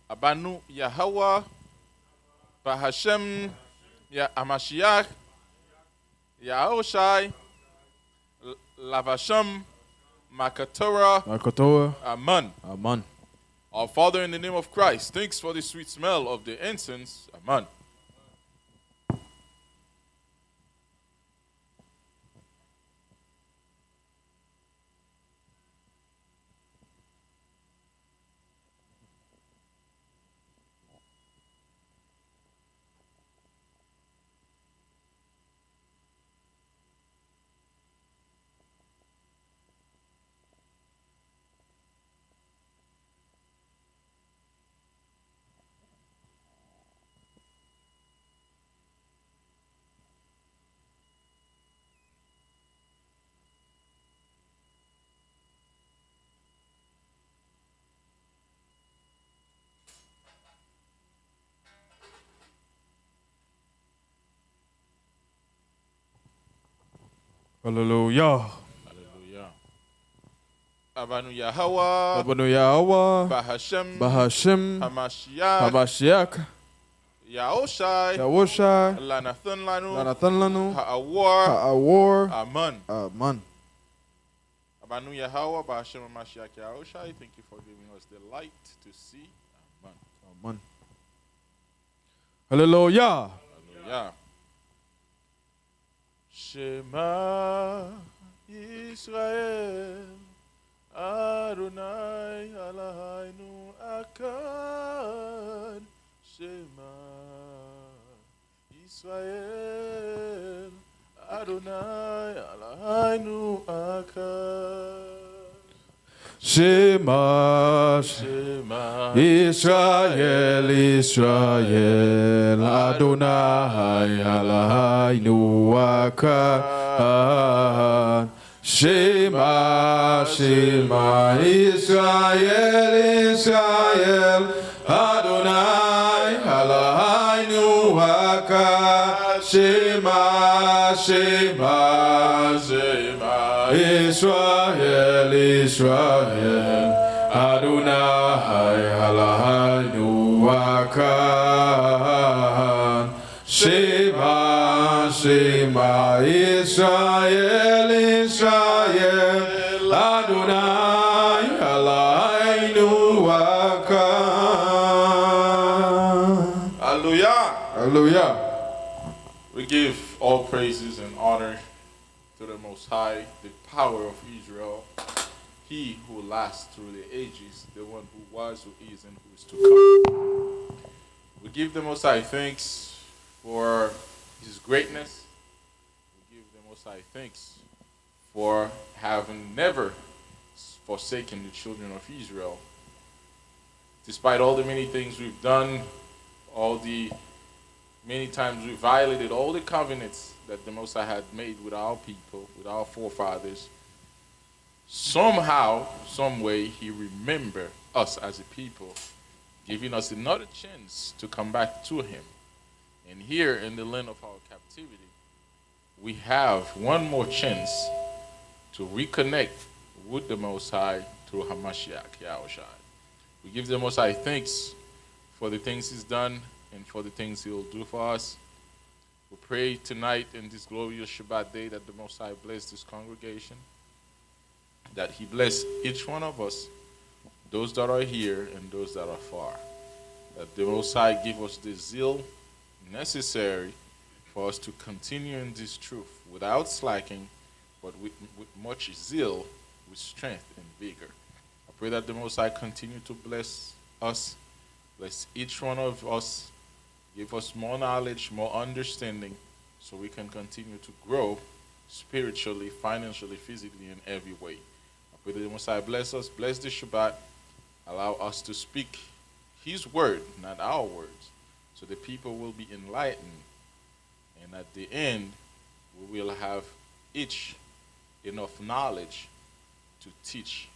Abanu Yahweh, Bahashem, Ya Amashiach, Yaoshai, Lavasham, Makatora, Aman. Amen. Our Father, in the name of Christ, thanks for the sweet smell of the incense. Amen. Hallelujah. Hallelujah. Abanu Yahweh, Abanu Yahweh, Bahashem, Bahashem, Hamashiach, Hamashiach, Yaoshai, Yawoshai, Lanathan Lanu, Lanathan Lanu, Ha'awar, Ha'awar, Aman. Amen. Abanu Yahweh, Bahashem, Hamashiach, Yaoshai, thank you for giving us the light to see. Amen. Amen. Hallelujah. Hallelujah. Shema Israel, Adonai Eloheinu Echad. Shema Israel, Adonai Eloheinu Echad. Shema, Shema Israel, Israel, Adonai Eloheinu Echad. Shema, Shema, Israel, Israel, Adonai Eloheinu Echad. Shema, Shema, Shema, Israel, Israel, Adonai Eloheinu Echad. Shema, Shema, Israel, Israel, Adonai Eloheinu Echad. Hallelujah. Hallelujah. We give all praises and honor to the Most High, the power of Israel, He who lasts through the ages, the one who was, who is, and who is to come. We give the Most High thanks for His greatness. We give the Most High thanks for having never forsaken the children of Israel. Despite all the many things we've done, all the many times we violated all the covenants that the Most High had made with our people, with our forefathers, somehow, some way, He remembered us as a people, giving us another chance to come back to Him. And here in the land of our captivity, we have one more chance to reconnect with the Most High through Hamashiach, Yahushua. We give the Most High thanks for the things He's done and for the things He'll do for us. We pray tonight in this glorious Shabbat day that the Most High bless this congregation, that He bless each one of us, those that are here and those that are far, that the Most High give us the zeal necessary for us to continue in this truth without slacking, but with much zeal, with strength and vigor. I pray that the Most High continue to bless us, bless each one of us, give us more knowledge, more understanding, so we can continue to grow spiritually, financially, physically, in every way. I pray that the Most High bless us, bless the Shabbat, allow us to speak His word, not our words, so the people will be enlightened, and at the end, we will have each enough knowledge to teach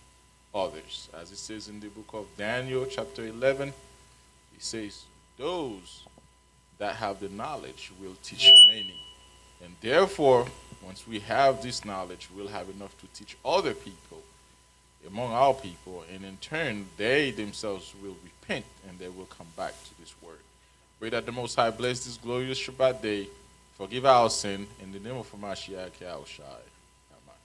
others. As it says in the book of Daniel, chapter 11, it says, those that have the knowledge will teach many. And therefore, once we have this knowledge, we'll have enough to teach other people among our people, and in turn, they themselves will repent and they will back to this word. Pray that the Most High bless this glorious Shabbat day, forgive our sin, in the name of Mashiach Yahushai. Amen.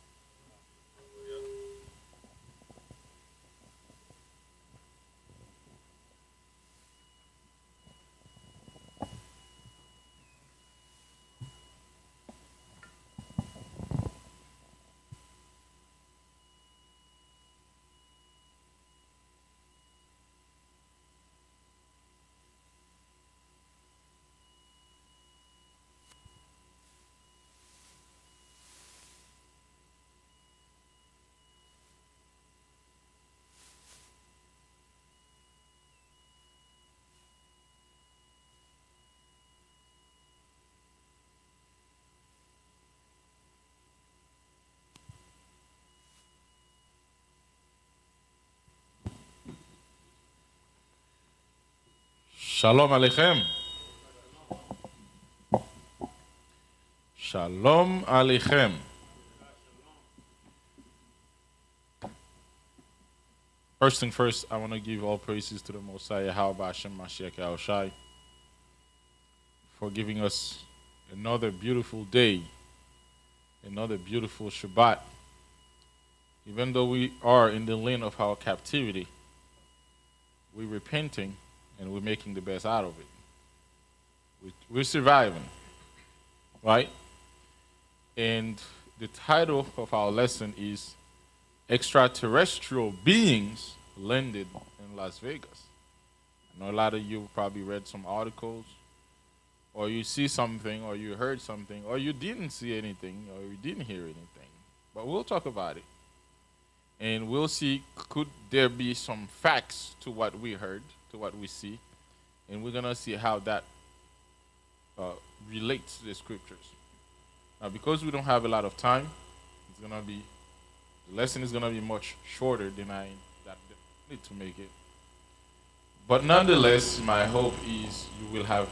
Shalom Aleichem. Shalom Aleichem. First thing first, I want to give all praises to the Messiah, Yahweh Hashem Mashiach Yahushai, for giving us another beautiful day, another beautiful Shabbat. Even though we are in the land of our captivity, we're repenting and we're making the best out of it. We're surviving, right? And the title of our lesson is Extraterrestrial Beings Landed in Las Vegas. I know a lot of you probably read some articles, or you see something, or you heard something, or you didn't see anything, or you didn't hear anything. But we'll talk about it. And we'll see, could there be some facts to what we heard, to what we see, and we're going to see how that relates to the scriptures. Now, because we don't have a lot of time, the lesson is going to be much shorter than I need to make it. But nonetheless, my hope is you will have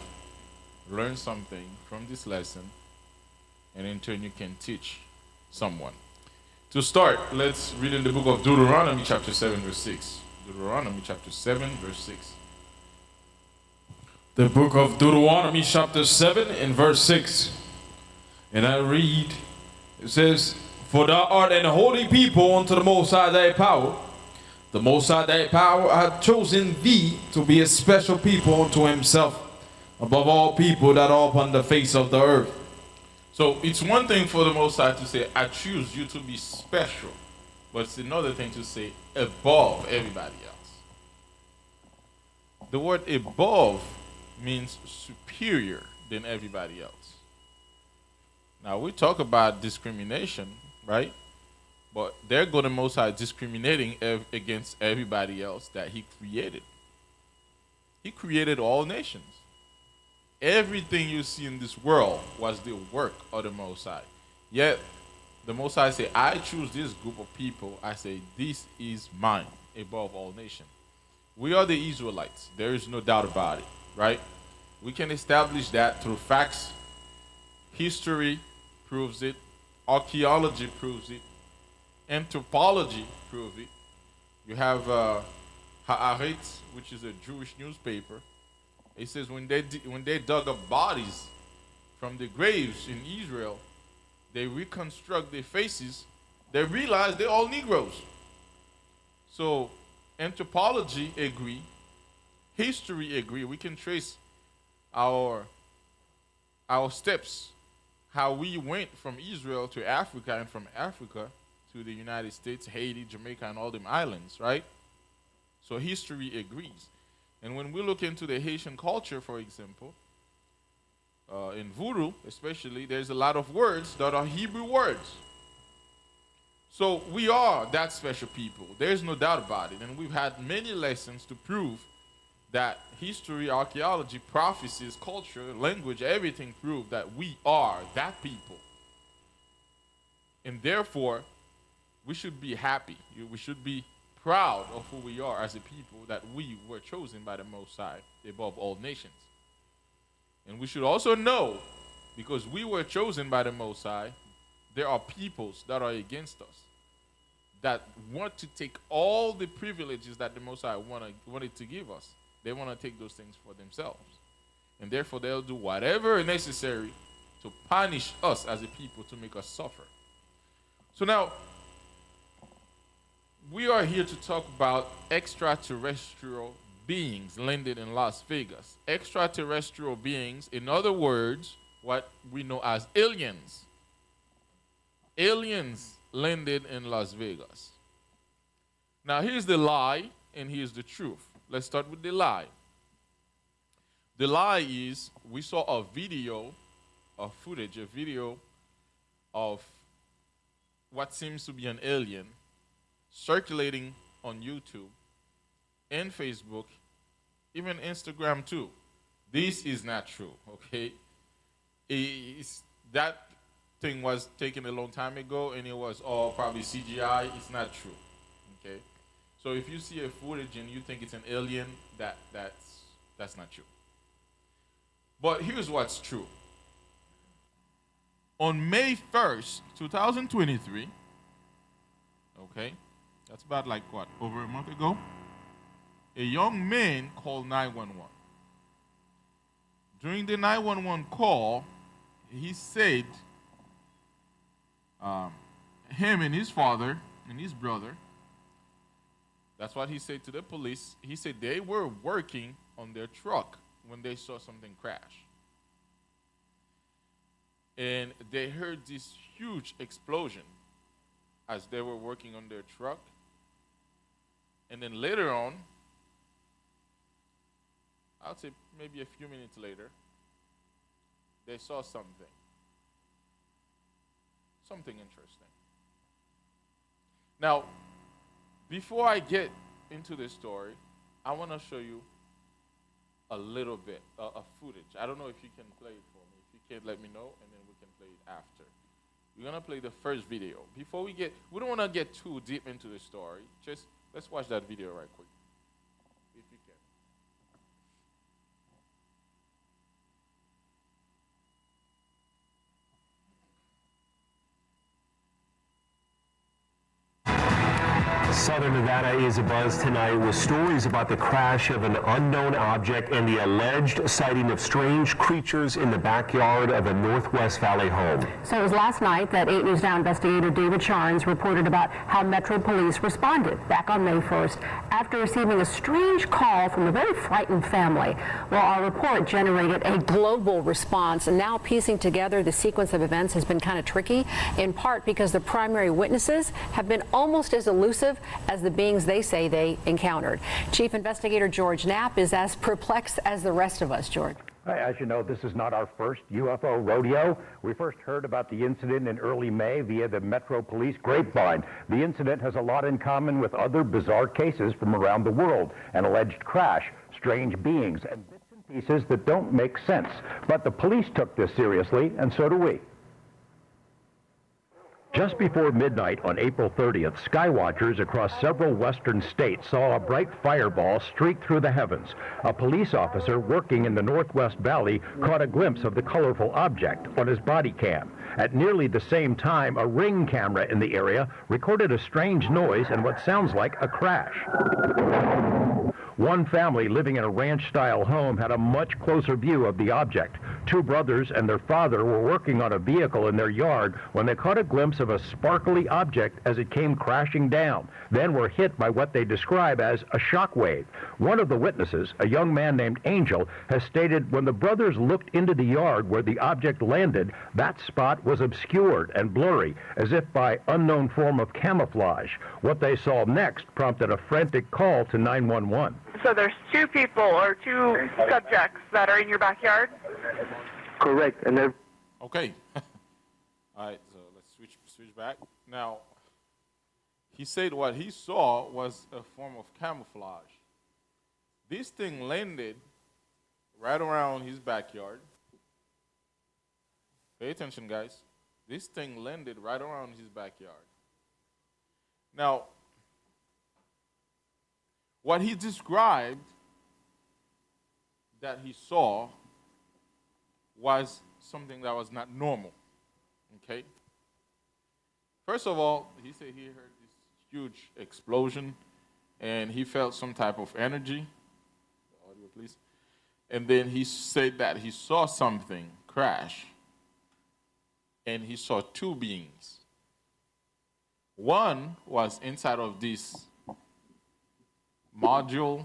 learned something from this lesson, and in turn you can teach someone. To start, let's read in the book of Deuteronomy chapter 7 verse 6. Deuteronomy chapter 7 verse 6. The book of Deuteronomy chapter 7 and verse 6. And I read, it says, For thou art an holy people unto the Most High thy power. The Most High thy power hath chosen thee to be a special people unto himself, above all people that are upon the face of the earth. So it's one thing for the Most High to say, I choose you to be special. But it's another thing to say, above everybody else. The word above means superior than everybody else. Now, we talk about discrimination, right? But there go the Most High discriminating against everybody else that he created. He created all nations. Everything you see in this world was the work of the Most High. Yet, the Most High say, I choose this group of people. I say, this is mine above all nations. We are the Israelites. There is no doubt about it, right? We can establish that through facts. History proves it. Archaeology proves it. Anthropology proves it. You have Haaretz, which is a Jewish newspaper. It says when they dug up bodies from the graves in Israel, they reconstruct their faces, they realize they're all Negroes. So anthropology agree, history agree. We can trace our steps, how we went from Israel to Africa and from Africa to the United States, Haiti, Jamaica, and all them islands, right? So history agrees. And when we look into the Haitian culture, for example, in Voodoo especially, there's a lot of words that are Hebrew words. So we are that special people. There's no doubt about it. And we've had many lessons to prove that history, archaeology, prophecies, culture, language, everything prove that we are that people. And therefore, we should be happy. We should be proud of who we are as a people, that we were chosen by the Most High above all nations. And we should also know, because we were chosen by the Most High, there are peoples that are against us, that want to take all the privileges that the Most High wanted to give us. they want to take those things for themselves. And therefore, they'll do whatever necessary to punish us as a people to make us suffer. So now, we are here to talk about extraterrestrial beings landed in Las Vegas. Extraterrestrial beings, in other words, what we know as aliens. Aliens landed in Las Vegas. Now, here's the lie, and here's the truth. Let's start with the lie. The lie is we saw a video, a video of what seems to be an alien circulating on YouTube and Facebook, even Instagram too. This is not true, okay? That thing was taken a long time ago, and it was all probably CGI. It's not true, okay? So if you see a footage and you think it's an alien, that's not true. But here's what's true. On May 1st, 2023, okay, that's about like what, over a month ago? A young man called 911. During the 911 call, he said him and his father and his brother, that's what he said to the police. He said they were working on their truck when they saw something crash. And they heard this huge explosion as they were working on their truck. And then later on, I'll say maybe a few minutes later, they saw something interesting. Now, before I get into this story, I want to show you a little bit of footage. I don't know if you can play it for me. If you can't, let me know, and then we can play it after. We're going to play the first video. Before we don't want to get too deep into the story. Just let's watch that video right quick, if you can. Southern Nevada is abuzz tonight with stories about the crash of an unknown object and the alleged sighting of strange creatures in the backyard of a Northwest Valley home. So it was last night that 8 News Now investigator David Charnes reported about how Metro Police responded back on May 1st after receiving a strange call from a very frightened family. Well, our report generated a global response, and now piecing together the sequence of events has been kind of tricky, in part because the primary witnesses have been almost as elusive as the beings they say they encountered. Chief Investigator George Knapp is as perplexed as the rest of us. George. As you know, this is not our first UFO rodeo. We first heard about the incident in early May via the Metro Police grapevine. The incident has a lot in common with other bizarre cases from around the world: an alleged crash, strange beings, and bits and pieces that don't make sense. But the police took this seriously, and so do we. Just before midnight on April 30th, skywatchers across several western states saw a bright fireball streak through the heavens. A police officer working in the Northwest Valley caught a glimpse of the colorful object on his body cam. At nearly the same time, a Ring camera in the area recorded a strange noise and what sounds like a crash. One family living in a ranch-style home had a much closer view of the object. Two brothers and their father were working on a vehicle in their yard when they caught a glimpse of a sparkly object as it came crashing down, then were hit by what they describe as a shock wave. One of the witnesses, a young man named Angel, has stated when the brothers looked into the yard where the object landed, that spot was obscured and blurry, as if by unknown form of camouflage. What they saw next prompted a frantic call to 911. So there's two people or two subjects that are in your backyard? Correct, and they're... Okay. All right, so let's switch back. Now, he said what he saw was a form of camouflage. This thing landed right around his backyard. Pay attention, guys. This thing landed right around his backyard. Now, what he described that he saw was something that was not normal, okay? First of all, he said he heard this huge explosion, and he felt some type of energy. The please. And then he said that he saw something crash, and he saw two beings. One was inside of this module,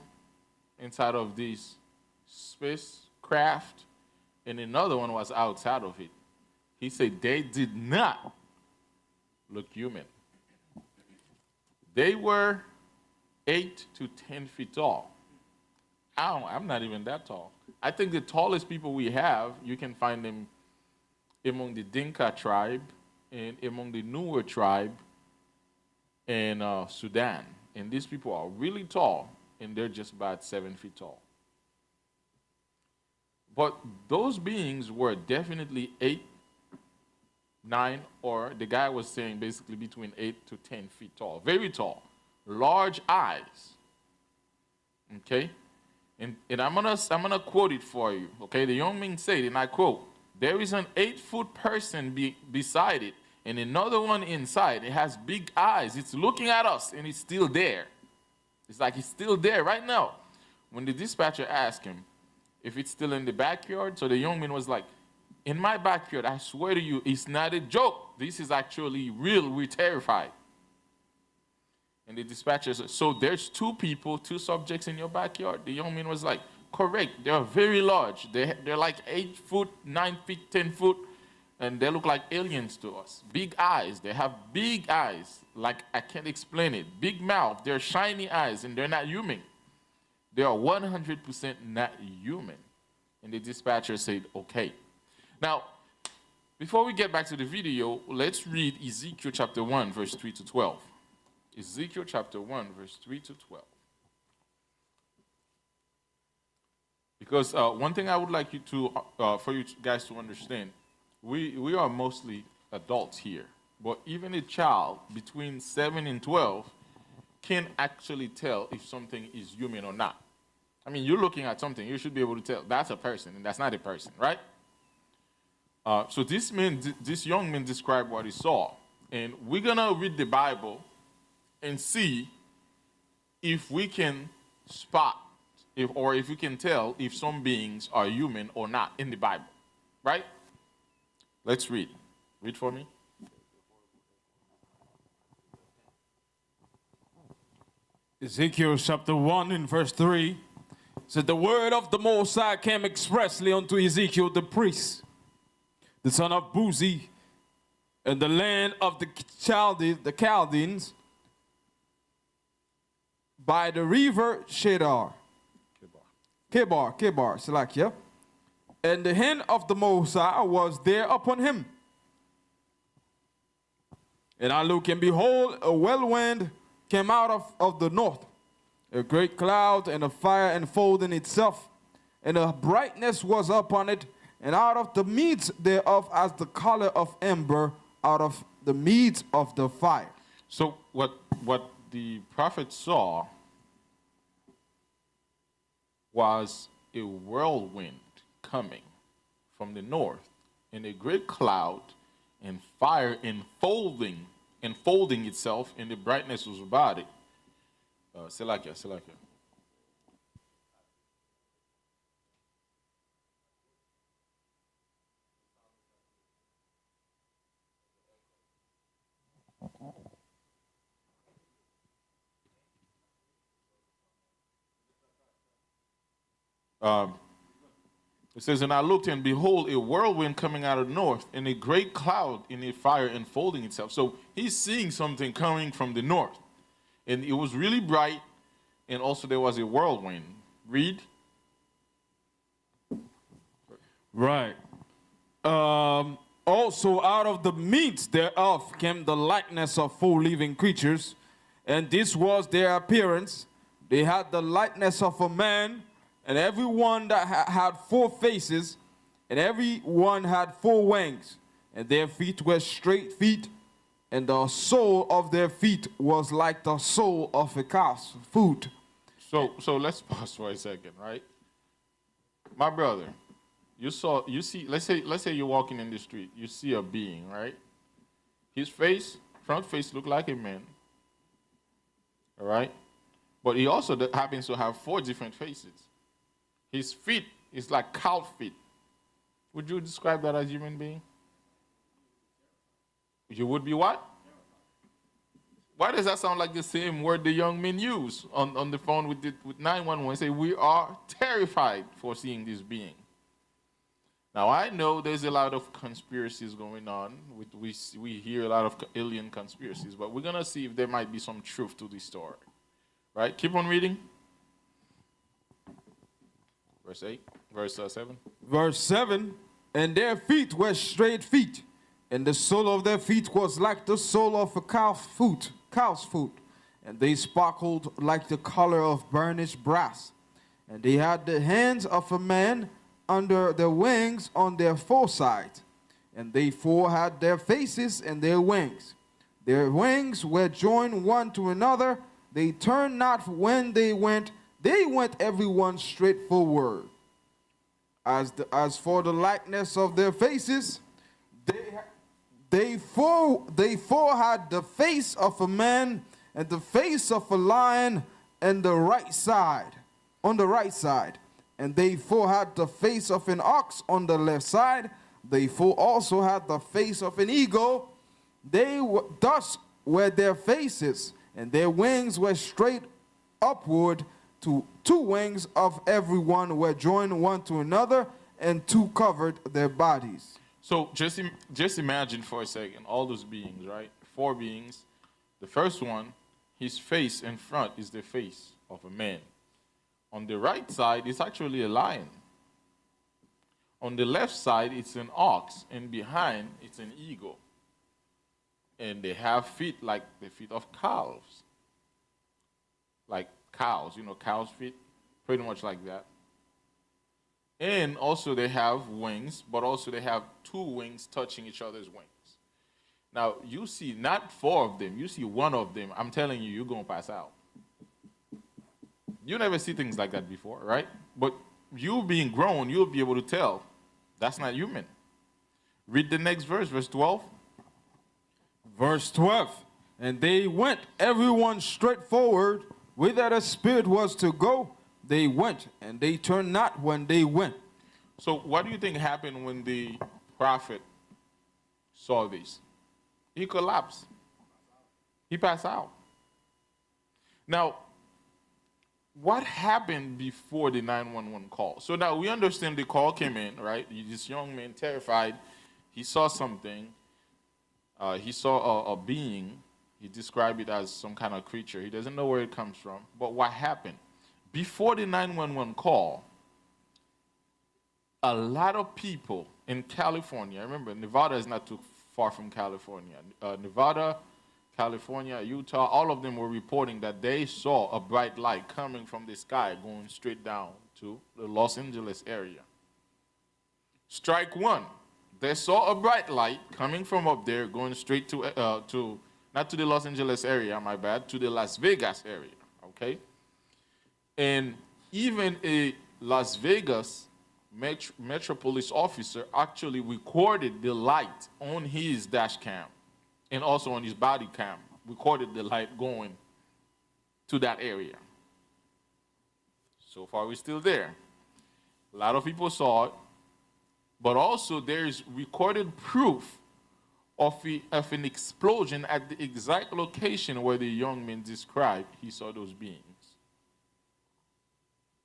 inside of this spacecraft, and another one was outside of it. He said they did not look human. They were 8 to 10 feet tall. I'm not even that tall. I think the tallest people we have, you can find them among the Dinka tribe and among the Nuer tribe in Sudan. And these people are really tall, and they're just about 7 feet tall. But those beings were definitely 8, 9, or the guy was saying basically between 8 to 10 feet tall. Very tall. Large eyes. Okay? And I'm gonna quote it for you. Okay? The young man said, and I quote, "There is an 8-foot person beside it, and another one inside. It has big eyes. It's looking at us, and it's still there." It's like it's still there right now. When the dispatcher asked him if it's still in the backyard, so the young man was like, "In my backyard, I swear to you, it's not a joke. This is actually real. We're terrified." And the dispatcher said, "So there's 2 people, 2 subjects in your backyard?" The young man was like, "Correct. They are very large. They're like 8 foot, 9 feet, 10 foot, and they look like aliens to us. Big eyes. They have big eyes. Like, I can't explain it. Big mouth. They're shiny eyes, and they're not human. They are 100% not human." And the dispatcher said, "Okay." Now, before we get back to the video, let's read Ezekiel chapter 1, verse 3 to 12. Ezekiel chapter 1, verse 3 to 12. Because one thing I would like you to, for you guys to understand, we are mostly adults here, but even a child between 7 and 12 can actually tell if something is human or not. I mean, you're looking at something, you should be able to tell that's a person and that's not a person, right? So this young man described what he saw, and we're gonna read the Bible and see if we can spot or if we can tell if some beings are human or not in the Bible, right? Let's read. Read for me. Ezekiel chapter 1 in verse 3 said, "The word of the Most High came expressly unto Ezekiel the priest, the son of Buzi, in the land of the Chaldeans, by the river Shedar, Kebar, Salakia, and the hand of the Most High was there upon him. And I looked, and behold, a whirlwind came out of the north, a great cloud and a fire enfolding itself, and a brightness was upon it, and out of the midst thereof as the color of amber, out of the midst of the fire." So what the prophet saw was a whirlwind coming from the north, and a great cloud and fire enfolding itself, and the brightness was about it. Selakia. It says, "And I looked, and behold, a whirlwind coming out of the north, and a great cloud in a fire enfolding itself." So he's seeing something coming from the north. And it was really bright, and also there was a whirlwind. Read. Right. Also out of the midst thereof came the likeness of 4 living creatures, and this was their appearance. They had the likeness of a man, and every one that had 4 faces, and every one had 4 wings, and their feet were straight feet, and the sole of their feet was like the sole of a calf's foot. So let's pause for a second, right? My brother, you see, let's say you're walking in the street, you see a being, right? His front face looked like a man, all right? But he also happens to have 4 different faces. His feet is like cow feet. Would you describe that as human being? You would be what? Why does that sound like the same word the young men use on the phone with 911? Say, we are terrified for seeing this being. Now, I know there's a lot of conspiracies going on. We hear a lot of alien conspiracies, but we're going to see if there might be some truth to this story. Right? Keep on reading. Verse 8, verse 7. Verse 7, and their feet were straight feet, and the sole of their feet was like the sole of a cow's foot, and they sparkled like the color of burnished brass. And they had the hands of a man under their wings on their foresides, and they four had their faces and their wings. Their wings were joined one to another. They turned not when they went everyone straight forward. As for the likeness of their faces, they four had the face of a man and the face of a lion on the right side, and they four had the face of an ox on the left side. They four also had the face of an eagle. Thus were their faces, and their wings were straight upward. Two wings of every one were joined one to another, and two covered their bodies. So just imagine for a second all those beings, right? 4 beings. The first one, his face in front is the face of a man. On the right side, it's actually a lion. On the left side, it's an ox, and behind, it's an eagle. And they have feet like the feet of cows. Like cows, cow's feet, pretty much like that. And also they have wings, but also they have 2 wings touching each other's wings. Now, you see not 4 of them, you see 1 of them. I'm telling you, you're going to pass out. You never see things like that before, right? But you being grown, you'll be able to tell that's not human. Read the next verse, verse 12. Verse 12, and they went everyone straight forward, whither the spirit was to go. They went, and they turned not when they went. So what do you think happened when the prophet saw this? He collapsed. He passed out. Now, what happened before the 911 call? So now we understand the call came in, right? This young man, terrified, he saw something. He saw a being. He described it as some kind of creature. He doesn't know where it comes from. But what happened? Before the 911 call, a lot of people in California, remember, Nevada is not too far from California. Nevada, California, Utah, all of them were reporting that they saw a bright light coming from the sky going straight down to the Los Angeles area. Strike 1. They saw a bright light coming from up there going straight to not to the Los Angeles area, my bad, to the Las Vegas area, okay? And even a Las Vegas Metro Police officer actually recorded the light on his dash cam and also on his body cam, recorded the light going to that area. So far, we're still there. A lot of people saw it, but also there's recorded proof of an explosion at the exact location where the young man described he saw those beings.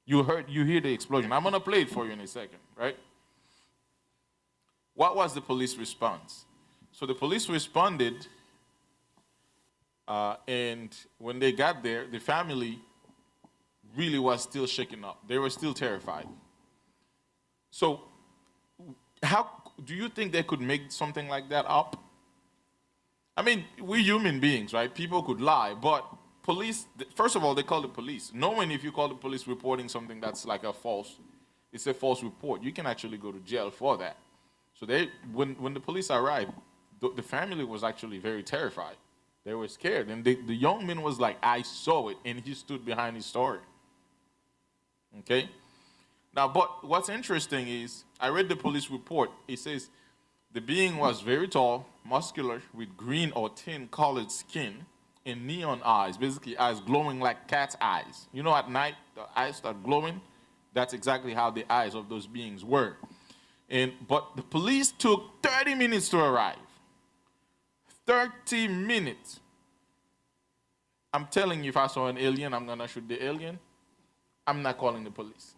You hear the explosion. I'm going to play it for you in a second, right? What was the police response? So the police responded, and when they got there, the family really was still shaken up. They were still terrified. So how do you think they could make something like that up? I mean, we're human beings, right? People could lie, but police, first of all, they call the police. Knowing if you call the police reporting something that's like it's a false report, you can actually go to jail for that. So when the police arrived, the family was actually very terrified. They were scared. And the young man was like, I saw it, and he stood behind his story. Okay? Now, but what's interesting is, I read the police report. It says, the being was very tall, muscular, with green or tin-colored skin, and neon eyes, basically eyes glowing like cat's eyes. You know, at night, the eyes start glowing. That's exactly how the eyes of those beings were. But the police took 30 minutes to arrive. 30 minutes. I'm telling you, if I saw an alien, I'm gonna shoot the alien. I'm not calling the police.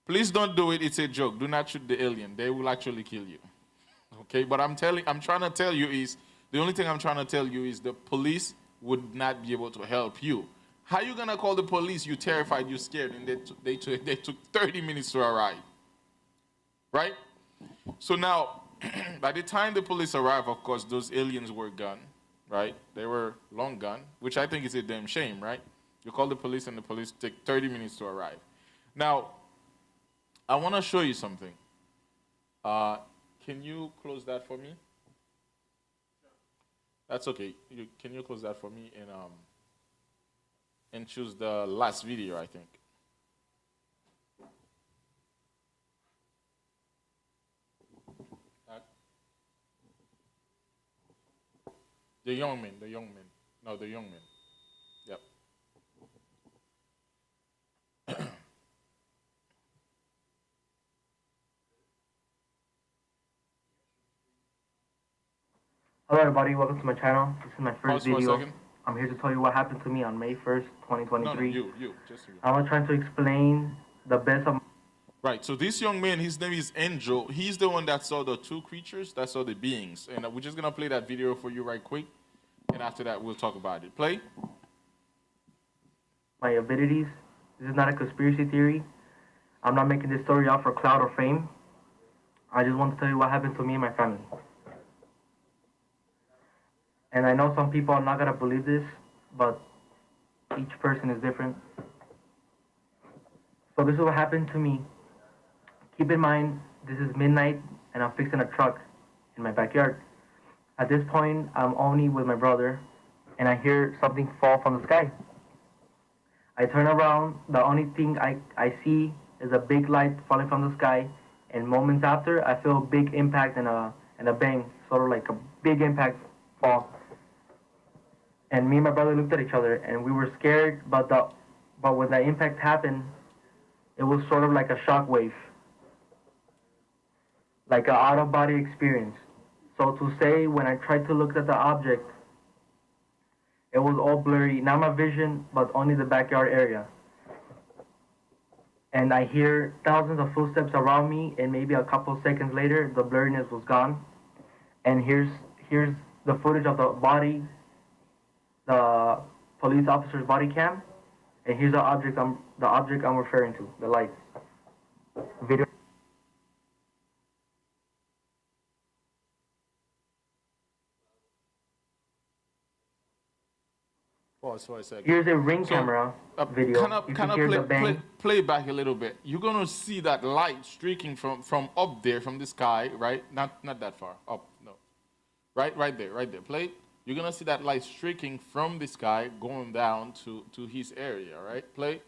Please don't do it. It's a joke. Do not shoot the alien. They will actually kill you. Okay, but I'm trying to tell you is, the only thing I'm trying to tell you is the police would not be able to help you. How you gonna call the police? You terrified, you scared, and they took 30 minutes to arrive. Right? So now, by the time the police arrived, of course, those aliens were gone. Right? They were long gone, which I think is a damn shame, right? You call the police and the police take 30 minutes to arrive. Now, I want to show you something. Can you close that for me? That's okay. Can you close that for me and choose the last video, I think. The young man. No, the young man. Yep. Hello everybody, welcome to my channel. This is my first Pause for a video. second. I'm here to tell you what happened to me on May 1st, 2023. No, just you. I'm trying to explain the best of... Right, so this young man, his name is Angel. He's the one that saw the two creatures, that saw the beings. And we're just going to play that video for you right quick. And after that, we'll talk about it. Play. my abilities. This is not a conspiracy theory. I'm not making this story out for clout or fame. I just want to tell you what happened to me and my family. And I know some people are not going to believe this, but each person is different. So this is what happened to me. Keep in mind, this is midnight and I'm fixing a truck in my backyard. At this point, I'm only with my brother and I hear something fall from the sky. I turn around, the only thing I see is a big light falling from the sky, and moments after, I feel a big impact and a bang, sort of like a big impact fall. And me and my brother looked at each other and we were scared, but when the impact happened, it was sort of like a shock wave, like an out-of-body experience. So to say, when I tried to look at the object, it was all blurry, not my vision, but only the backyard area. And I hear thousands of footsteps around me, and maybe a couple seconds later, the blurriness was gone. And here's the footage of the body, the police officer's body cam, and here's the object I'm referring to, the light. Video. Pause for a second. Here's a ring camera video. You can hear the bang. Play back a little bit. You're gonna see that light streaking from up there, from the sky, right? Not that far up, no. Right there. Play. You're gonna see that light streaking from the sky going down to his area, right? Play.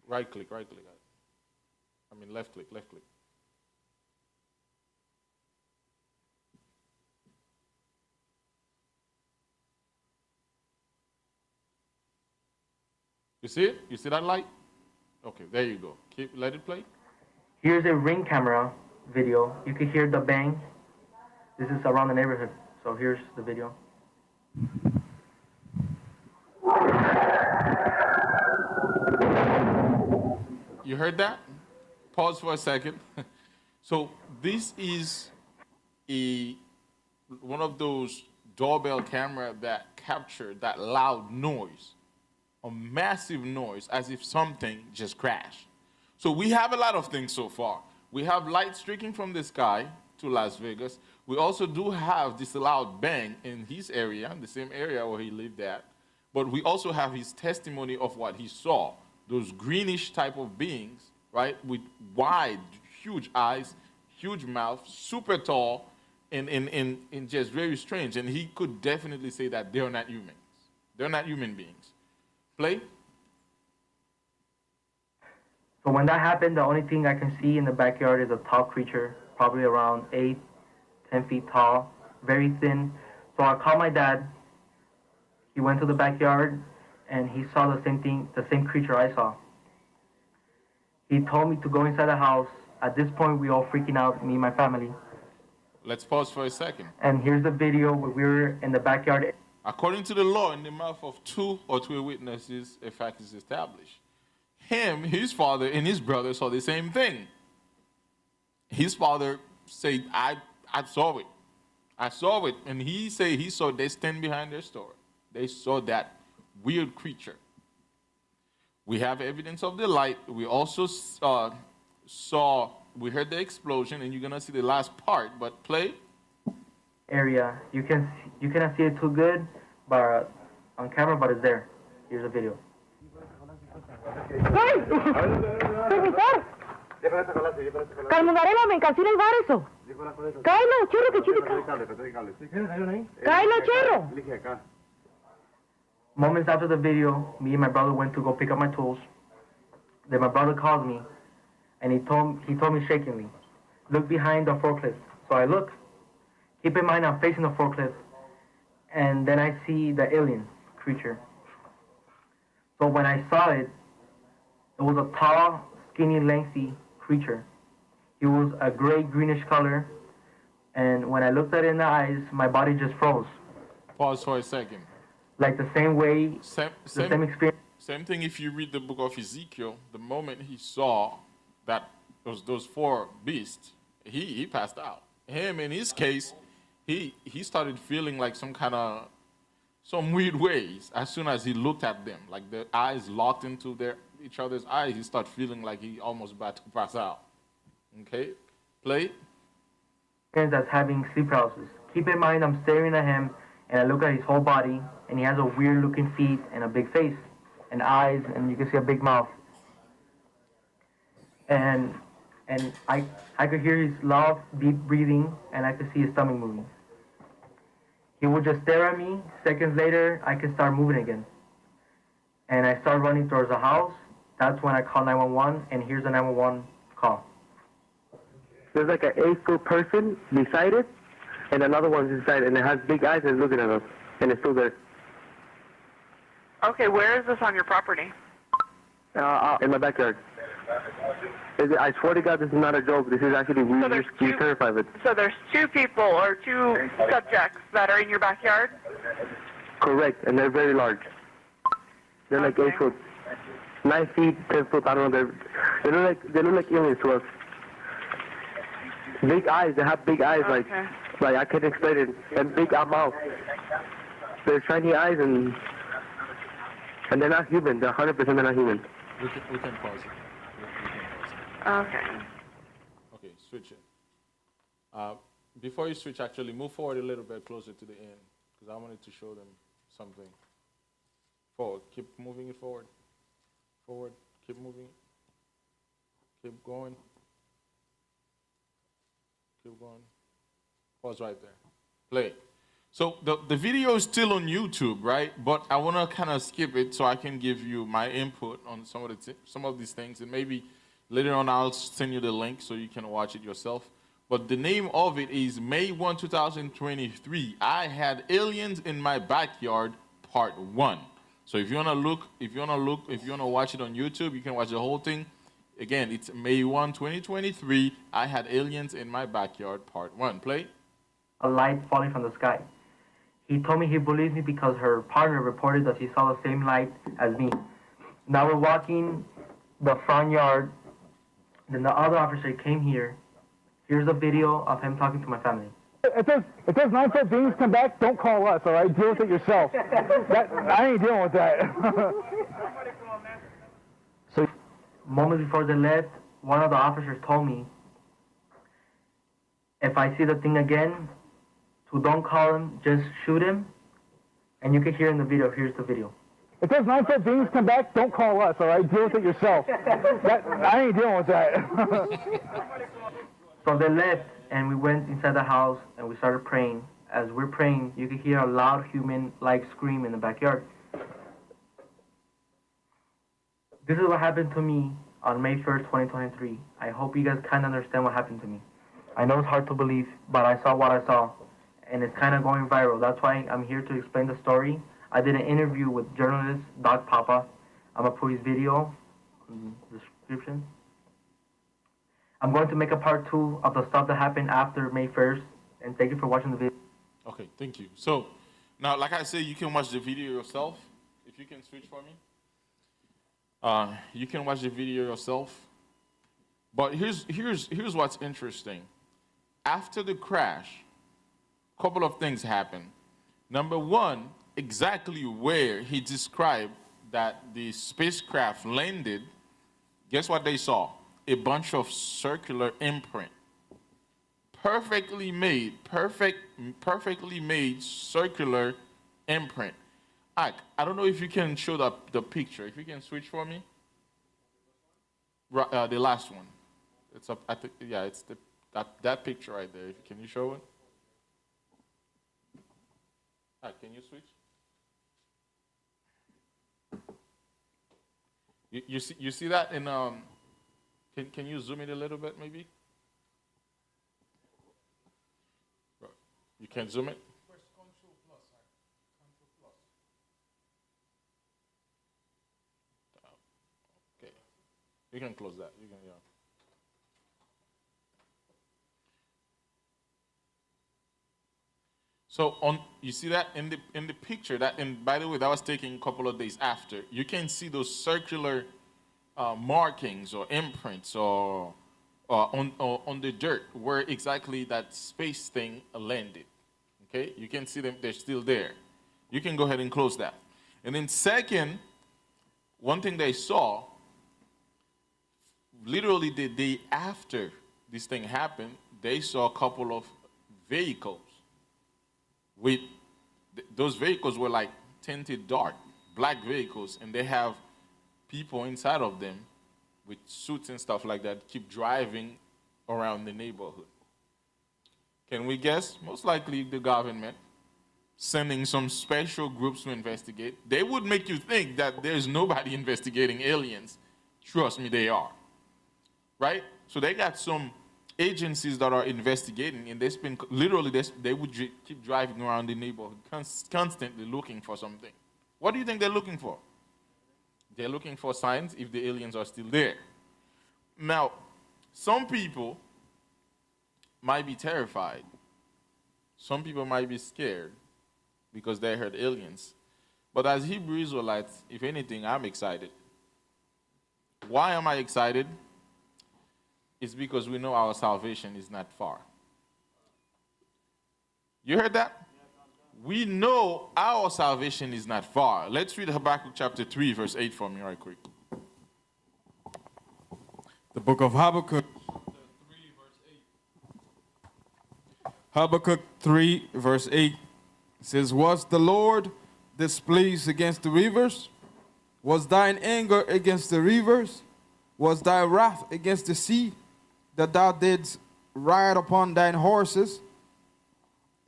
Right click. I mean left click. You see it? You see that light? Okay, there you go. Let it play. Here's a ring camera video. You can hear the bang. This is around the neighborhood. So here's the video. You heard that? Pause for a second. So this is one of those doorbell camera that captured that loud noise. A massive noise, as if something just crashed. So we have a lot of things so far. We have light streaking from the sky to Las Vegas. We also do have this loud bang in his area, the same area where he lived at. But we also have his testimony of what he saw. Those greenish type of beings, right, with wide, huge eyes, huge mouth, super tall, and just very strange. And he could definitely say that they're not humans. They're not human beings. Play. So when that happened, the only thing I can see in the backyard is a tall creature, probably around 8, 10 feet tall, very thin. So I called my dad. He went to the backyard, and he saw the same thing, the same creature I saw. He told me to go inside the house. At this point, we all freaking out, me and my family. Let's pause for a second. And here's the video where we were in the backyard. According to the law, in the mouth of two or three witnesses, a fact is established. Him, his father, and his brother saw the same thing. His father said, I saw it. I saw it. And he said he saw they stand behind their store. They saw that weird creature. We have evidence of the light. We also we heard the explosion, and you're going to see the last part, but play. Area. You cannot see it too good, but on camera, but it's there. Here's a video. Calmudarelo, me encasina el bar eso. Cáelo, churro, que chido. Cáelo, churro. Moments after the video, me and my brother went to go pick up my tools. Then my brother called me, and he told me shakingly, look behind the forklift. So I look. Keep in mind I'm facing the forklift, and then I see the alien creature. So when I saw it, it was a tall, skinny, lengthy creature. He was a gray, greenish color, and when I looked at it in the eyes, my body just froze. Pause for a second. Like the same way, same experience. Same thing if you read the book of Ezekiel, the moment he saw that those four beasts, he passed out. Him, in his case, he started feeling like some weird ways as soon as he looked at them. Like the eyes locked into each other's eyes, he started feeling like he almost about to pass out. Okay? Play. That's having sleep paralysis. Keep in mind I'm staring at him, and I look at his whole body, and he has a weird looking feet and a big face and eyes, and you can see a big mouth. And I could hear his loud, deep breathing, and I could see his stomach moving. He would just stare at me. Seconds later, I could start moving again. And I start running towards the house. That's when I call 911, and here's the 911 call. There's like an 8-foot person beside it, and another one's inside, and it has big eyes and it's looking at us, and it's still there. Okay, where is this on your property? In my backyard. I swear to God, this is not a joke. This is actually, we're terrified of it. So there's two people or two subjects that are in your backyard? Correct, and they're very large. They're like 8 foot. 9 feet, 10 foot, I don't know. They look like aliens to us. Big eyes, they have big eyes, like I can't explain it. And big mouth. They're shiny eyes, and they're not human. They're 100% they're not human. We can pause it. Okay. Okay, switch it. Before you switch, actually, move forward a little bit closer to the end, because I wanted to show them something. Forward. Keep moving it forward. Forward. Keep moving it. Keep going. Keep going. Pause right there. Play. So the video is still on YouTube, right? But I want to kind of skip it so I can give you my input on some of these things, and maybe later on I'll send you the link so you can watch it yourself. But the name of it is May 1, 2023. I had aliens in my backyard, part 1. So if you wanna watch it on YouTube, you can watch the whole thing. Again, it's May 1, 2023. I had aliens in my backyard, part 1. Play. A light falling from the sky. He told me he believes me because her partner reported that she saw the same light as me. Now we're walking the front yard. Then the other officer came here. Here's a video of him talking to my family. If those 9-foot beings come back, don't call us, all right? Deal with it yourself. I ain't dealing with that. So, moments before they left, one of the officers told me, if I see the thing again, to don't call him, just shoot him. And you can hear in the video. Here's the video. If those 9-foot beings come back, don't call us, all right? Deal with it yourself. I ain't dealing with that. So they left, and we went inside the house, and we started praying. As we're praying, you can hear a loud human-like scream in the backyard. This is what happened to me on May 1st, 2023. I hope you guys kind of understand what happened to me. I know it's hard to believe, but I saw what I saw, and it's kind of going viral. That's why I'm here to explain the story. I did an interview with journalist Doc Papa. I'm going to put his video in the description. I'm going to make a part 2 of the stuff that happened after May 1st, and thank you for watching the video. Okay, thank you. So, now, like I said, you can watch the video yourself. If you can switch for me. You can watch the video yourself. But here's what's interesting. After the crash, a couple of things happened. Number one, exactly where he described that the spacecraft landed, guess what they saw? A bunch of circular imprint. Perfectly made circular imprint. I don't know if you can show the picture. If you can switch for me. The last one. It's up. I think yeah. It's that picture right there. Can you show it? Can you switch? You see that in Can you zoom it a little bit maybe? You can zoom it. Okay. You can close that. You can, yeah. So you see that in the picture that, and by the way, that was taken a couple of days after. You can see those circular markings or imprints or on the dirt where exactly that space thing landed. Okay, you can see them; they're still there. You can go ahead and close that. And then second, one thing they saw, literally the day after this thing happened, they saw a couple of vehicles. Those vehicles were like tinted dark, black vehicles, and they have people inside of them with suits and stuff like that keep driving around the neighborhood. Can we guess? Most likely the government sending some special groups to investigate. They would make you think that there's nobody investigating aliens. Trust me, they are. Right? So they got some agencies that are investigating, and they spend literally they would keep driving around the neighborhood constantly looking for something. What do you think they're looking for? They're looking for signs if the aliens are still there. Now, some people might be terrified. Some people might be scared because they heard aliens. But as Hebrew Israelites, if anything, I'm excited. Why am I excited? It's because we know our salvation is not far. You heard that? We know our salvation is not far. Let's read Habakkuk chapter 3, verse 8 for me right quick. The book of Habakkuk, 3, verse 8. Habakkuk 3, verse 8 says, Was the Lord displeased against the rivers? Was thine anger against the rivers? Was thy wrath against the sea, that thou didst ride upon thine horses,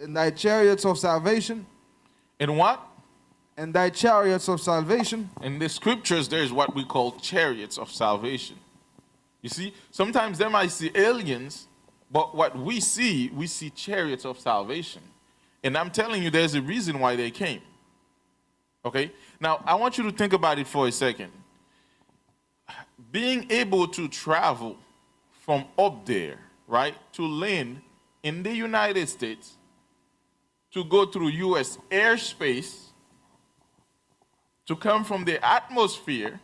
in thy chariots of salvation? In what? In thy chariots of salvation. In the scriptures, there's what we call chariots of salvation. You see, sometimes they might see aliens, but what we see chariots of salvation. And I'm telling you, there's a reason why they came. Okay? Now, I want you to think about it for a second. Being able to travel from up there, right, to land in the United States, to go through U.S. airspace, to come from the atmosphere,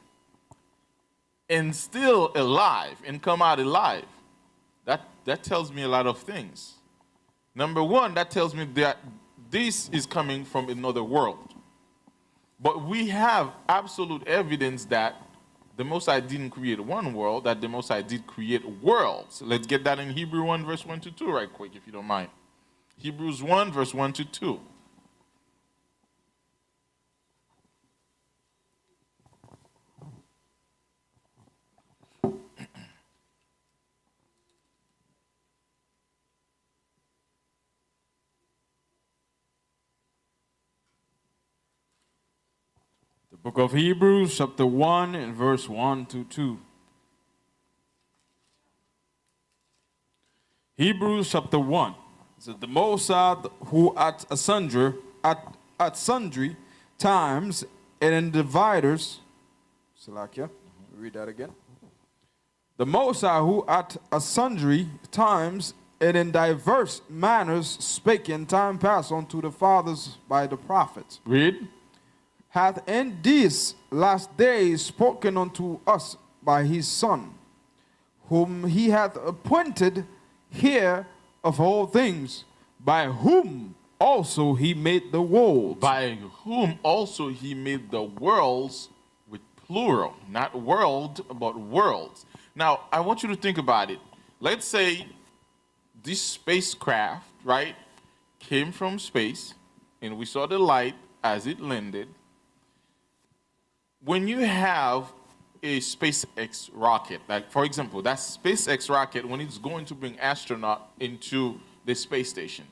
and still alive, and come out alive, that tells me a lot of things. Number one, that tells me that this is coming from another world. But we have absolute evidence that the Most High didn't create one world, that the Most High did create worlds. Let's get that in Hebrew 1, verse 1 to 2 right quick, if you don't mind. Hebrews 1, verse 1 to 2. Book of Hebrews, chapter 1, and verse 1 to 2. Hebrews, chapter 1. It says, the Most High, who at sundry times and in dividers. Salakia, read that again. The Most High, who at a sundry times and in diverse manners spake in time past unto the fathers by the prophets. Read. Hath in these last days spoken unto us by his Son, whom he hath appointed heir of all things, by whom also he made the worlds. By whom also he made the worlds, with plural, not world, but worlds. Now, I want you to think about it. Let's say this spacecraft, right, came from space, and we saw the light as it landed. When you have a SpaceX rocket, like for example, that SpaceX rocket, when it's going to bring astronaut into the space station,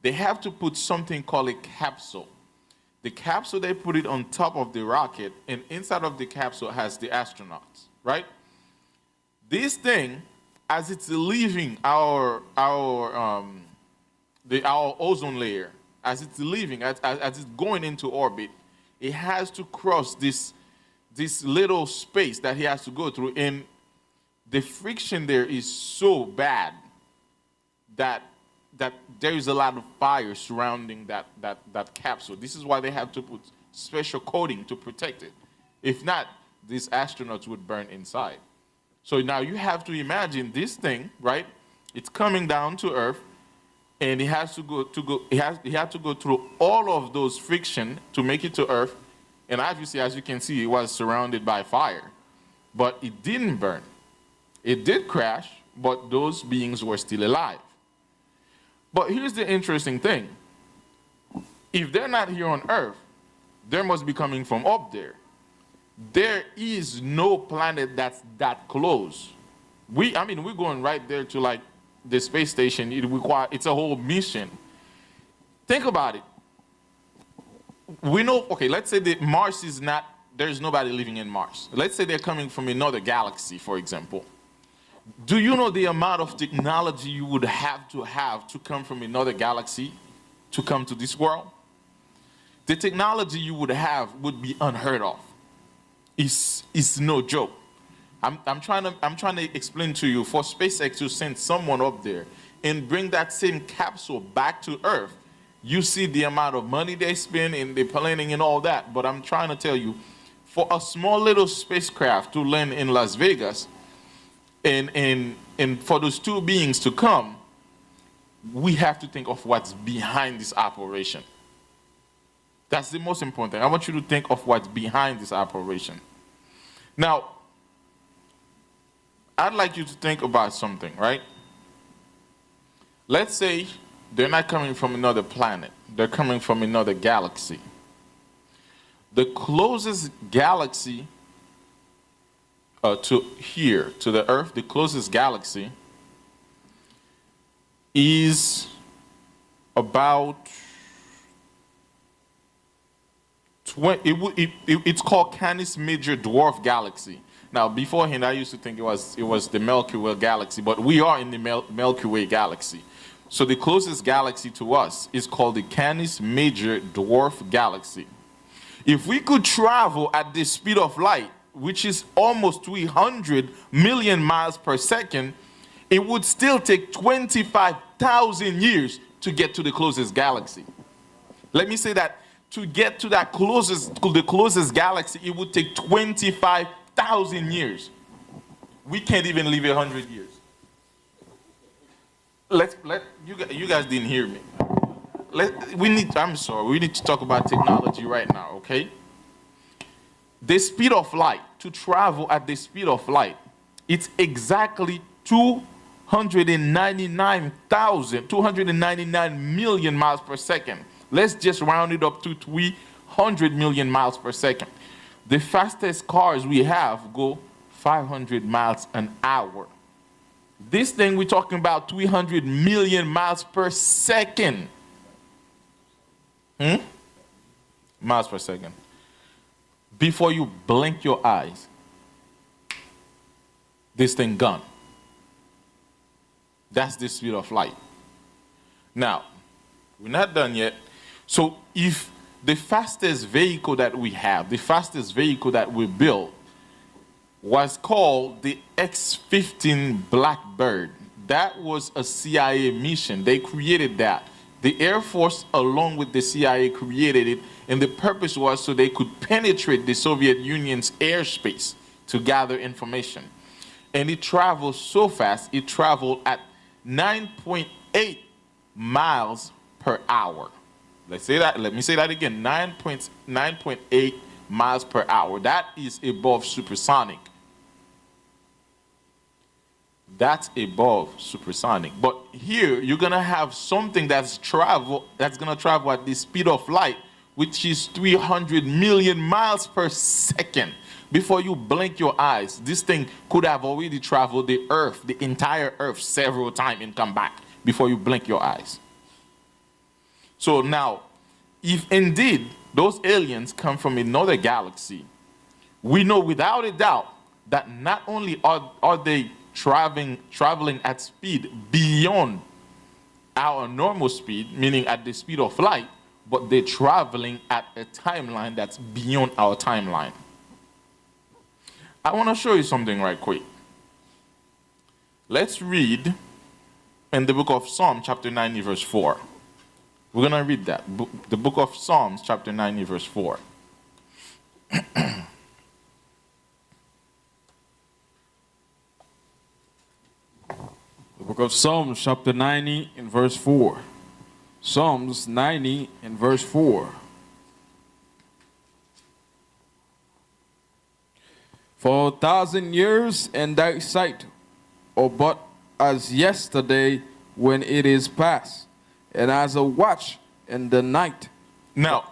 they have to put something called a capsule. The capsule, they put it on top of the rocket, and inside of the capsule has the astronauts, right? This thing, as it's leaving our ozone layer, as it's leaving, as it's going into orbit, it has to cross this little space that he has to go through, and the friction there is so bad that there is a lot of fire surrounding that capsule. This is why they have to put special coating to protect it. If not, these astronauts would burn inside. So now you have to imagine this thing, right? It's coming down to Earth, and it has to go through all of those friction to make it to Earth. And obviously, as you can see, it was surrounded by fire, but it didn't burn. It did crash, but those beings were still alive. But here's the interesting thing. If they're not here on Earth, they must be coming from up there. There is no planet that's that close. We're going right there to like the space station. It's a whole mission. Think about it. We know, okay, let's say that Mars is not, there's nobody living in Mars. Let's say they're coming from another galaxy, for example. Do you know the amount of technology you would have to come from another galaxy to come to this world? The technology you would have would be unheard of. It's no joke. I'm trying to explain to you, for SpaceX to send someone up there and bring that same capsule back to Earth, you see the amount of money they spend and the planning and all that. But I'm trying to tell you, for a small little spacecraft to land in Las Vegas, and for those two beings to come, we have to think of what's behind this operation. That's the most important thing. I want you to think of what's behind this operation. Now, I'd like you to think about something, right? Let's say they're not coming from another planet. They're coming from another galaxy. The closest galaxy to the Earth, the closest galaxy is about it's called Canis Major Dwarf Galaxy. Now, beforehand, I used to think it was the Milky Way galaxy, but we are in the Milky Way galaxy. So the closest galaxy to us is called the Canis Major Dwarf Galaxy. If we could travel at the speed of light, which is almost 300 million miles per second, it would still take 25,000 years to get to the closest galaxy. Let me say that. To get to the closest galaxy, it would take 25,000 years. We can't even live 100 years. You guys didn't hear me. We need to talk about technology right now, okay? The speed of light, to travel at the speed of light, it's exactly 299 million miles per second. Let's just round it up to 300 million miles per second. The fastest cars we have go 500 miles an hour. This thing we're talking about 300 million miles per second. Miles per second. Before you blink your eyes, this thing gone. That's the speed of light. Now, we're not done yet. So if the fastest vehicle that we have, the fastest vehicle that we built, was called the X-15 Blackbird. That was a CIA mission. They created that. The Air Force, along with the CIA, created it, and the purpose was so they could penetrate the Soviet Union's airspace to gather information. And it traveled so fast, it traveled at 9.8 miles per hour. Let me say that again, 9.8 miles per hour. That is above supersonic. That's above supersonic. But here you're gonna have something that's gonna travel at the speed of light, which is 300 million miles per second. Before you blink your eyes, this thing could have already traveled the Earth, the entire Earth, several times and come back before you blink your eyes. So now, if indeed those aliens come from another galaxy, we know without a doubt that not only are they traveling at speed beyond our normal speed, meaning at the speed of light, but they're traveling at a timeline that's beyond our timeline. I want to show you something right quick. Let's read in the book of Psalms, chapter 90, verse 4. We're going to read that. The book of Psalms, chapter 90, verse 4. The book of Psalms, chapter 90, and verse 4. Psalms 90 and verse 4. For 1,000 years in thy sight, or but as yesterday when it is past, and as a watch in the night. Now,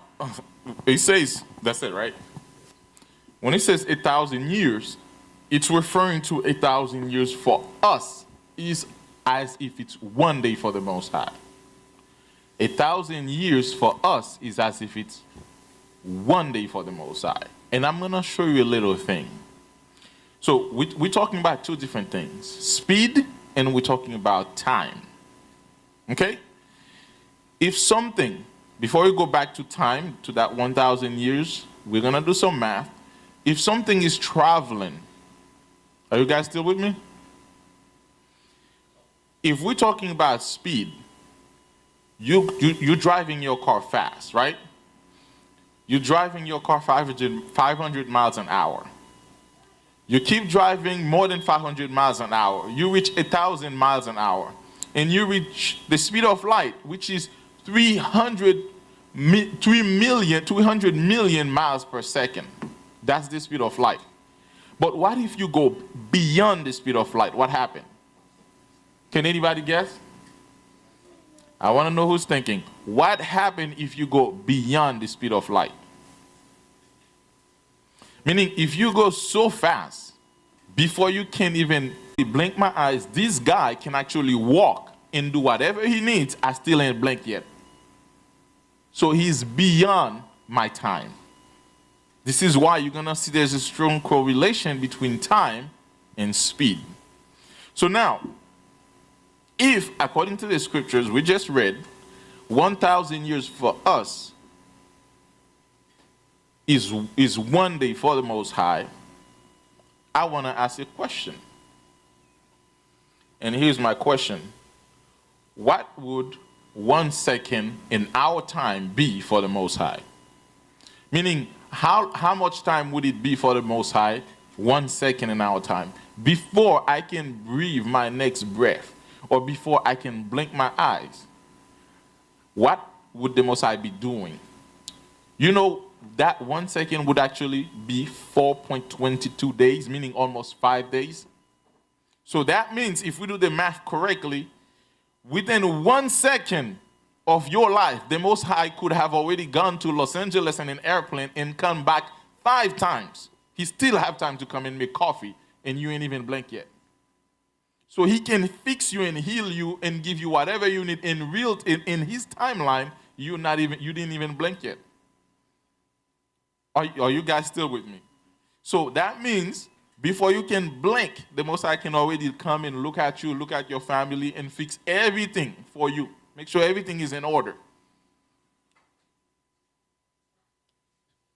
it says, that's it, right? When it says 1,000 years, it's referring to 1,000 years for us is as if it's one day for the Most High. 1,000 years for us is as if it's one day for the Most High. And I'm going to show you a little thing. So we're talking about two different things, speed and we're talking about time. Okay? If something, before we go back to time, to that 1,000 years, we're going to do some math. If something is traveling, are you guys still with me? If we're talking about speed, you're driving your car fast, right? You're driving your car 500 miles an hour. You keep driving more than 500 miles an hour. You reach 1,000 miles an hour. And you reach the speed of light, which is 300 million miles per second. That's the speed of light. But what if you go beyond the speed of light? What happened? Can anybody guess? I want to know who's thinking. What happened if you go beyond the speed of light? Meaning, if you go so fast, before you can even blink my eyes, this guy can actually walk and do whatever he needs. I still ain't blinked yet. So he's beyond my time. This is why you're going to see there's a strong correlation between time and speed. So now, if, according to the scriptures we just read, 1,000 years for us is one day for the Most High, I want to ask a question. And here's my question. What would 1 second in our time be for the Most High? Meaning, how much time would it be for the Most High, 1 second in our time, before I can breathe my next breath, or before I can blink my eyes? What would the Most High be doing? You know, that 1 second would actually be 4.22 days, meaning almost 5 days. So that means if we do the math correctly, within 1 second of your life, the Most High could have already gone to Los Angeles in an airplane and come back 5 times. He still have time to come and make coffee, and you ain't even blink yet. So he can fix you and heal you and give you whatever you need in his timeline. You didn't even blink yet. Are you guys still with me? So that means before you can blink, the Most High can already come and look at you, look at your family, and fix everything for you. Make sure everything is in order.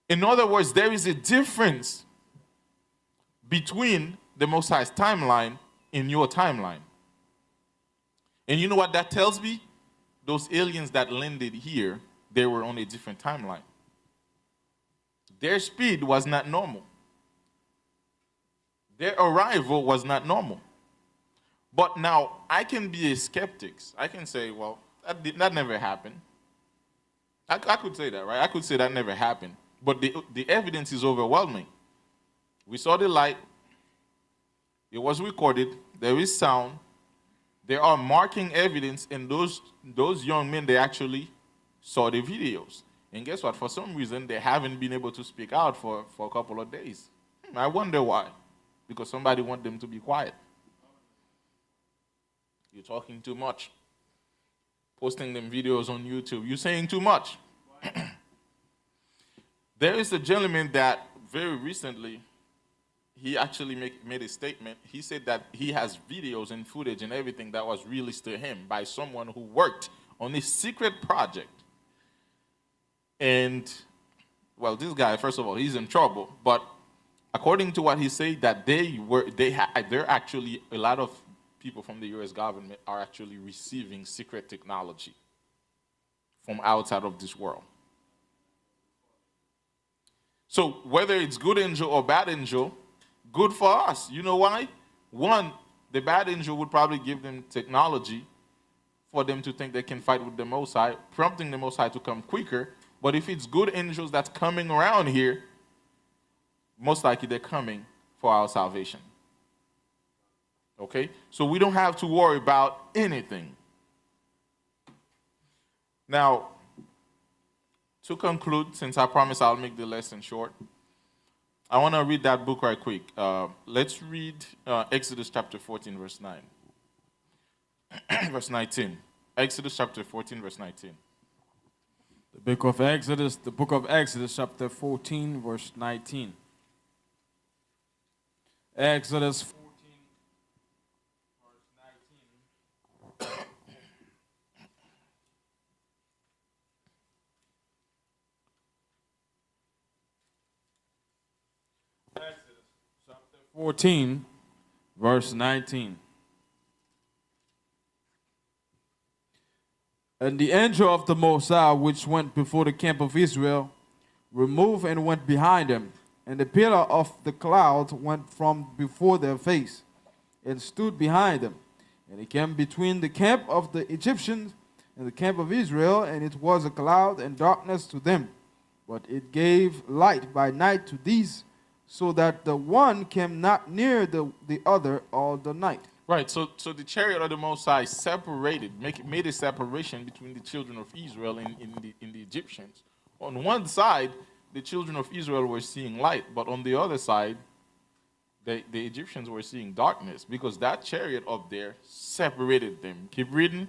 In other words, there is a difference between the Most High's timeline and your timeline. And you know what that tells me? Those aliens that landed here, they were on a different timeline. Their speed was not normal. Their arrival was not normal. But now, I can be a skeptic. I can say, well, that never happened. I could say that, right? I could say that never happened. But the evidence is overwhelming. We saw the light. It was recorded. There is sound. There are marking evidence, and those young men, they actually saw the videos. And guess what? For some reason, they haven't been able to speak out for a couple of days. I wonder why. Because somebody wants them to be quiet. You're talking too much. Posting them videos on YouTube. You're saying too much. There is a gentleman that very recently, he actually made a statement. He said that he has videos and footage and everything that was released to him by someone who worked on a secret project. And, well, this guy, first of all, he's in trouble. But according to what he said, that they're actually, a lot of people from the U.S. government are actually receiving secret technology from outside of this world. So whether it's good angel or bad angel, good for us. You know why? One, the bad angel would probably give them technology for them to think they can fight with the Most High, prompting the Most High to come quicker. But if it's good angels that's coming around here, most likely they're coming for our salvation. Okay? So we don't have to worry about anything. Now, to conclude, since I promise I'll make the lesson short, I want to read that book right quick. Let's read Exodus chapter 14, verse 9. Verse 19. Exodus chapter 14, verse 19. The book of Exodus, chapter 14, verse 19. Exodus 14, verse 19. Exodus chapter 14, verse 19. And the angel of the Most High, which went before the camp of Israel, removed and went behind them. And the pillar of the cloud went from before their face, and stood behind them. And it came between the camp of the Egyptians and the camp of Israel, and it was a cloud and darkness to them. But it gave light by night to these, so that the one came not near the other all the night. Right, so the chariot of the Most High separated, made a separation between the children of Israel and the Egyptians. On one side, the children of Israel were seeing light, but on the other side, the Egyptians were seeing darkness, because that chariot up there separated them. Keep reading.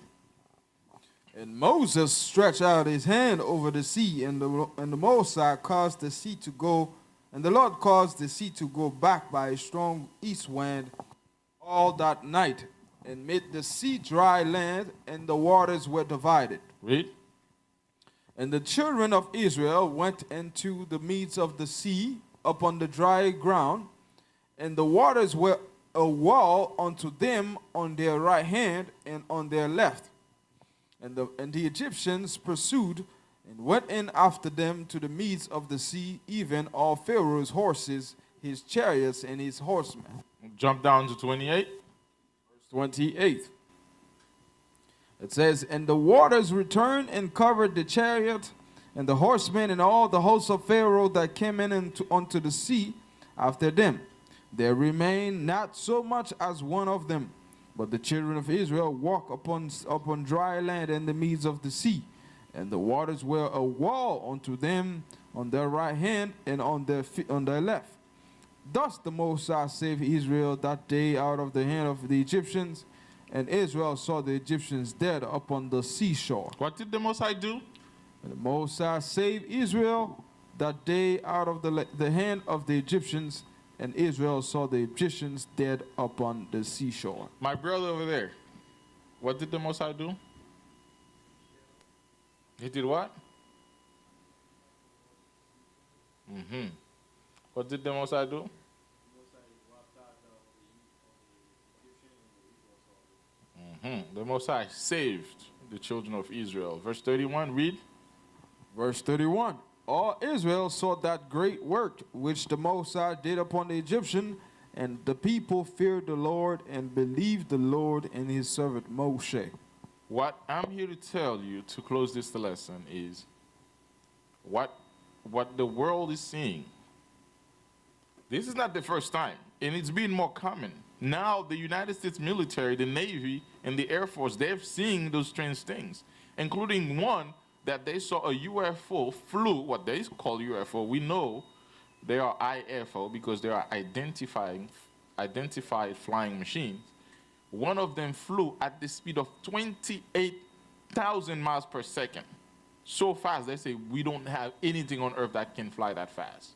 And Moses stretched out his hand over the sea, and the Most High caused the sea to go, and the Lord caused the sea to go back by a strong east wind all that night, and made the sea dry land, and the waters were divided. Read. And the children of Israel went into the midst of the sea upon the dry ground, and the waters were a wall unto them on their right hand and on their left. And the Egyptians pursued and went in after them to the midst of the sea, even all Pharaoh's horses, his chariots, and his horsemen. Jump down to 28. Verse 28. It says, and the waters returned and covered the chariot and the horsemen and all the hosts of Pharaoh that came in unto the sea after them. There remained not so much as one of them. But the children of Israel walked upon dry land in the midst of the sea, and the waters were a wall unto them on their right hand and on their left. Thus the Most High saved Israel that day out of the hand of the Egyptians, and Israel saw the Egyptians dead upon the seashore. What did the Most High do? And the Most High saved Israel that day out of the hand of the Egyptians, and Israel saw the Egyptians dead upon the seashore. My brother over there, what did the Most High do? He did what? Mm-hmm. What did the Most High do? Mm-hmm. The Most High saved the children of Israel. Verse 31, read. Verse 31. All Israel saw that great work which the Most High did upon the Egyptian, and the people feared the Lord and believed the Lord and his servant Moshe. What I'm here to tell you to close this lesson is what the world is seeing. This is not the first time, and it's been more common. Now the United States military, the Navy, and the Air Force, they've seen those strange things, including one that they saw a UFO flew, what they call UFO. We know they are IFO because they are identified flying machines. One of them flew at the speed of 28,000 miles per second. So fast, they say we don't have anything on Earth that can fly that fast.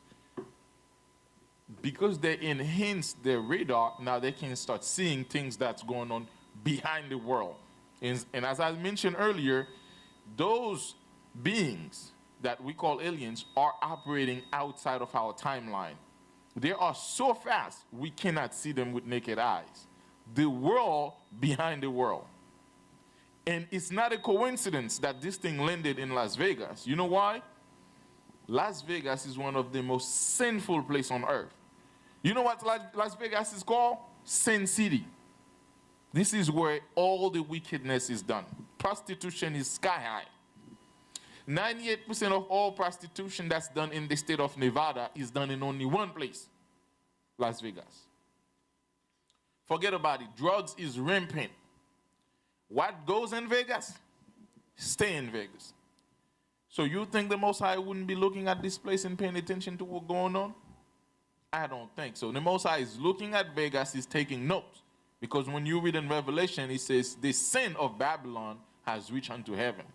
Because they enhanced their radar, now they can start seeing things that's going on behind the world. And as I mentioned earlier, those beings that we call aliens are operating outside of our timeline. They are so fast, we cannot see them with naked eyes. The world behind the world. And it's not a coincidence that this thing landed in Las Vegas. You know why? Las Vegas is one of the most sinful places on earth. You know what Las Vegas is called? Sin City. This is where all the wickedness is done. Prostitution is sky high. 98% of all prostitution that's done in the state of Nevada is done in only one place, Las Vegas. Forget about it. Drugs is rampant. What goes in Vegas, stay in Vegas. So you think the Most High wouldn't be looking at this place and paying attention to what's going on? I don't think so. The Most High is looking at Vegas, he's taking notes. Because when you read in Revelation, it says, the sin of Babylon has reached unto heaven.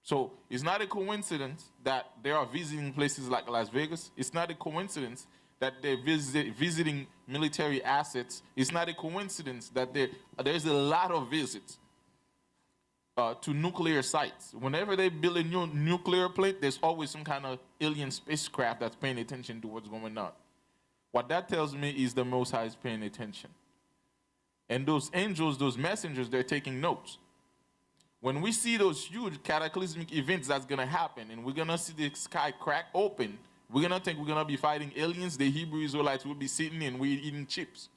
So it's not a coincidence that they are visiting places like Las Vegas. It's not a coincidence that they're visiting military assets. It's not a coincidence that there's a lot of visits to nuclear sites. Whenever they build a new nuclear plant, there's always some kind of alien spacecraft that's paying attention to what's going on. What that tells me is the Most High is paying attention. And those angels, those messengers, they're taking notes. When we see those huge cataclysmic events that's going to happen, and we're going to see the sky crack open, we're going to think we're going to be fighting aliens. The Hebrew Israelites will be sitting and we're eating chips.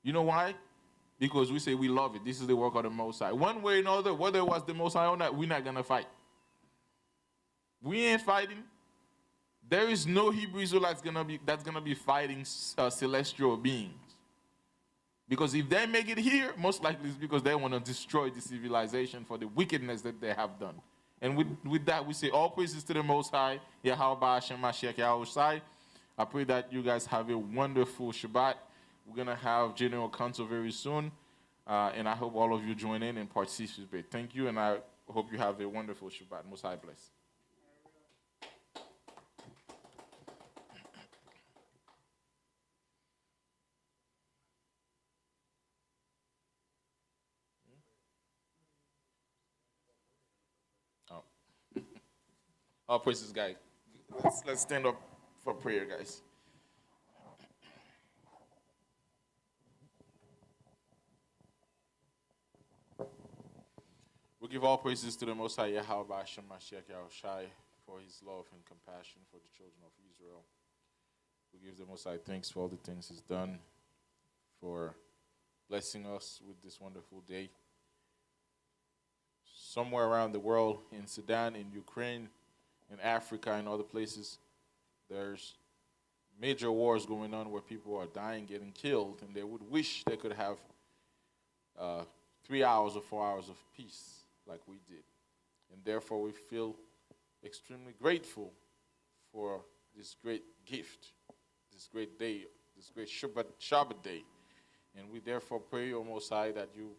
You know why? Because we say we love it. This is the work of the Most High. One way or another, whether it was the Most High or not, we're not going to fight. We ain't fighting. There is no Hebrew Israelites that's going to be fighting celestial beings. Because if they make it here, most likely it's because they want to destroy the civilization for the wickedness that they have done. And with that, we say all praises to the Most High. Yahweh Hashem Mashiach Yahushai. I pray that you guys have a wonderful Shabbat. We're going to have General Council very soon. And I hope all of you join in and participate. Thank you, and I hope you have a wonderful Shabbat. Most High bless. Oh. All praises, guys. Let's stand up for prayer, guys. We give all praises to the Most High Yahweh Hashem Mashiach Yahushai for his love and compassion for the children of Israel. We give the Most High thanks for all the things he's done, for blessing us with this wonderful day. Somewhere around the world, in Sudan, in Ukraine, in Africa, and other places, there's major wars going on where people are dying, getting killed, and they would wish they could have 3 hours or 4 hours of peace like we did. And therefore, we feel extremely grateful for this great gift, this great day, this great Shabbat day. And we therefore pray, O Most High, that you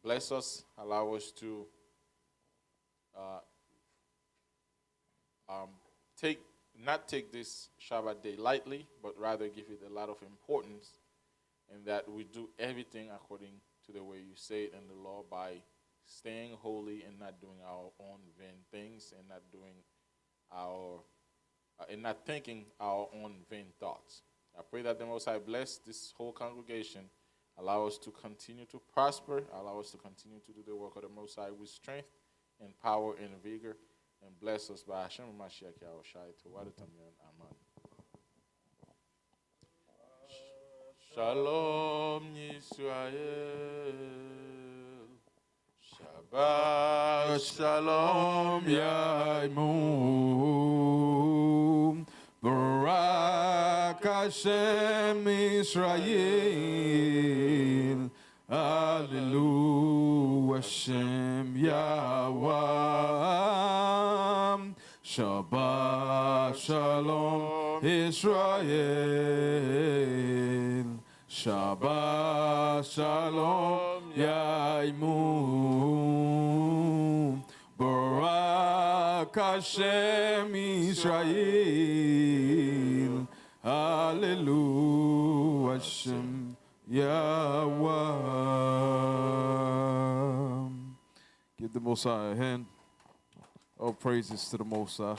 bless us, allow us to not take this Shabbat day lightly, but rather give it a lot of importance, and that we do everything according to the way you say it in the law, by staying holy and not doing our own vain things, and not doing our and not thinking our own vain thoughts. I pray that the Most High bless this whole congregation, allow us to continue to prosper, allow us to continue to do the work of the Most High with strength and power and vigor, and bless us by Hashem Mashiach Yahushai to Wadatamyan. Amen. Shalom Yisrael. Shabbat Shalom Yaimu. Barak Hashem Israel. Hallelujah Hashem Yahweh. Shabbat Shalom Israel. Shabbat Shalom Yaimu. Barak Hashem Israel. Hallelujah Hashem Yahweh. Give the Most High a hand. All praises to the Most High.